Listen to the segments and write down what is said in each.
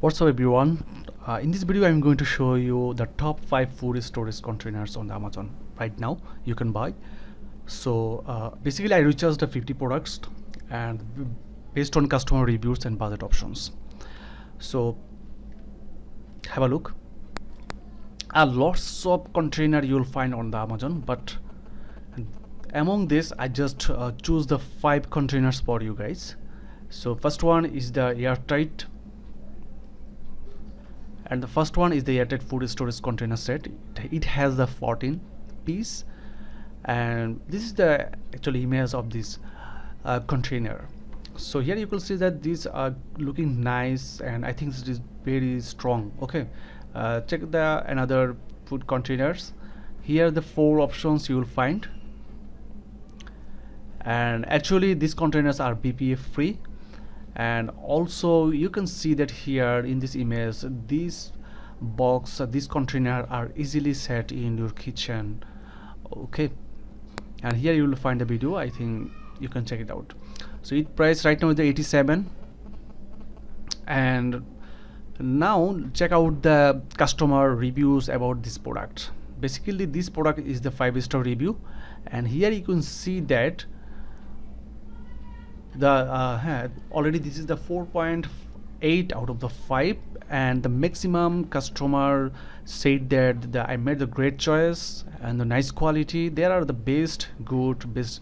What's up everyone? In this video I'm going to show you the top 5 food storage containers on the Amazon right now you can buy. So basically I researched the 50 products and based on customer reviews and budget options. So have a look. Lots of container you'll find on the Amazon, but among this I just choose the 5 containers for you guys. So first one is the airtight, and the first one is the airtight food storage container set. It has the 14 piece, and this is the actual image of this container. So here you can see that these are looking nice, and I think it is very strong. Okay, check the another food containers. Here the 4 options you will find, and actually these containers are BPA free. And also you can see that here in this image, this box, this container are easily set in your kitchen. Okay, and here you will find the video. I think you can check it out. So it price right now is the 87. And now check out the customer reviews about this product. Basically this product is the 5-star review, and here you can see that the already this is the 4.8 out of the 5, and the maximum customer said that I made the great choice and the nice quality. There are the best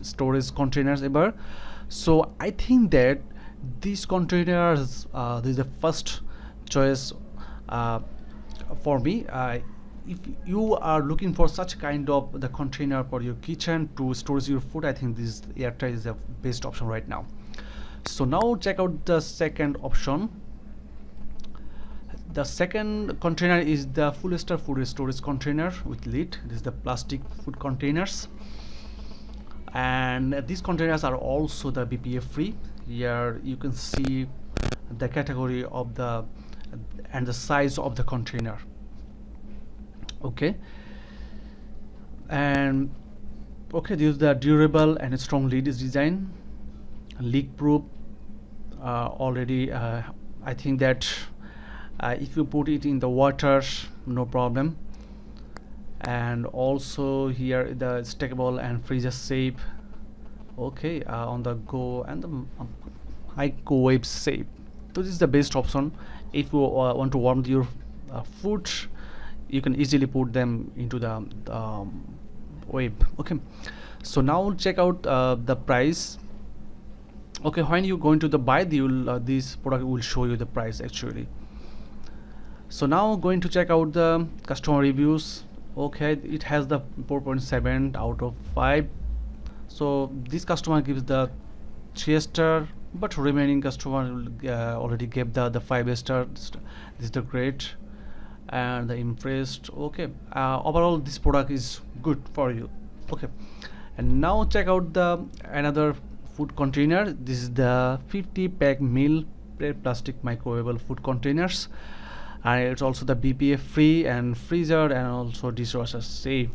storage containers ever. So I think that these containers this is the first choice for me. If you are looking for such kind of the container for your kitchen to store your food, I think this airtight is the best option right now. So now check out the second option. The second container is the full-star food storage container with lid. This is the plastic food containers, and these containers are also the BPA free. Here you can see the category of the and the size of the container. Okay, and okay, this is the durable and strong lid is design, leak proof. Already I think that if you put it in the water, no problem. And also here the stackable and freezer safe. Okay, on the go, and the microwave safe. So this is the best option. If you want to warm your food, you can easily put them into the wave. Okay, so now check out the price. Okay, when you go into the buy, this product will show you the price actually. So now going to check out the customer reviews. Okay, it has the 4.7 out of 5. So this customer gives the 3-star, but remaining customer already gave the 5-star. This is the great and the impressed. Okay, overall this product is good for you. Okay, and now check out the another food container. This is the 50-pack meal prep plastic microwavable food containers, and it's also the BPA free and freezer and also dishwasher safe.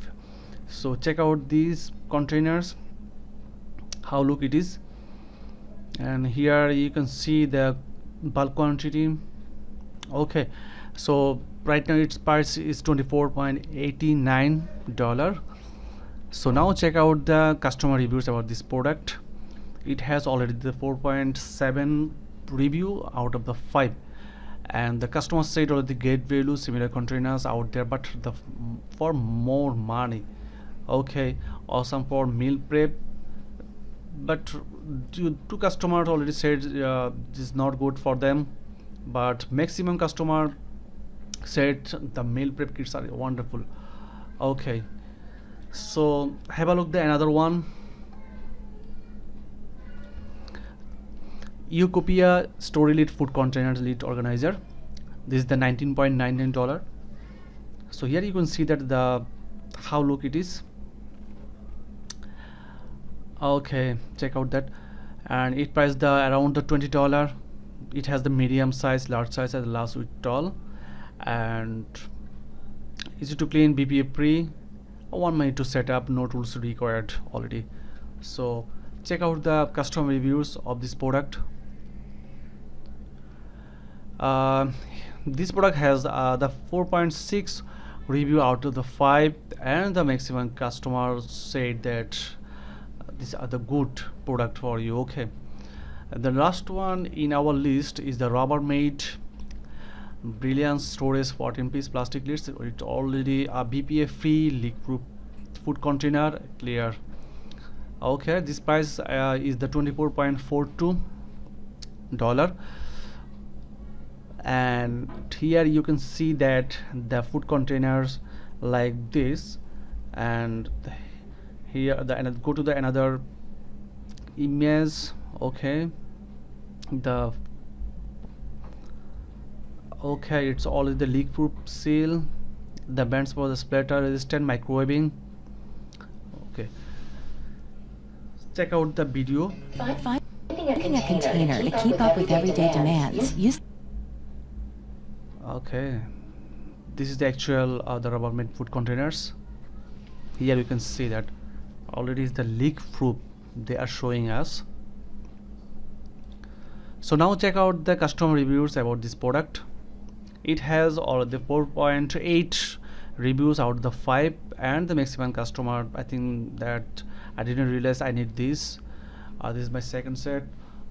So check out these containers, how look it is. And here you can see the bulk quantity. Okay, so right now its price is $24.89. so now check out the customer reviews about this product. It has already the 4.7 review out of the 5, and the customer said already great value, similar containers out there, but for more money. Okay, awesome for meal prep, but two customers already said this is not good for them, but maximum customer said the meal prep kits are wonderful. Okay, so have a look the another one. Eucopia story lid food container lid organizer. This is the $19.99. so here you can see that the how look it is. Okay, check out that, and it priced the around the $20. It has the medium size, large size, and large with tall, and easy to clean, BPA free, 1 minute to set up, no tools required already. So check out the customer reviews of this product. this product has the 4.6 review out of the 5, and the maximum customers said that these are the good product for you. Okay, and the last one in our list is the Rubbermaid Brilliance Storage 14-piece plastic lids. It already a BPA free leak proof food container, clear. Okay, this price is the $24.42, and here you can see that the food containers like this, and here go to the another image. Okay, the okay, it's already the leak proof seal, the bands for the splatter resistant microwaving. Okay, check out the video. Finding a container to keep up with everyday demands. Use Okay, this is the actual the Rubbermaid food containers. Here you can see that already is the leak proof they are showing us. So now check out the customer reviews about this product. It has all the 4.8 reviews out of the 5, and the maximum customer, I think that I didn't realize I need this. This is my second set.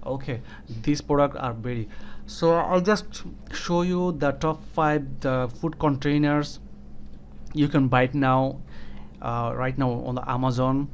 Okay, these products are very, so I'll just show you the top 5 the food containers you can buy it now right now on the Amazon.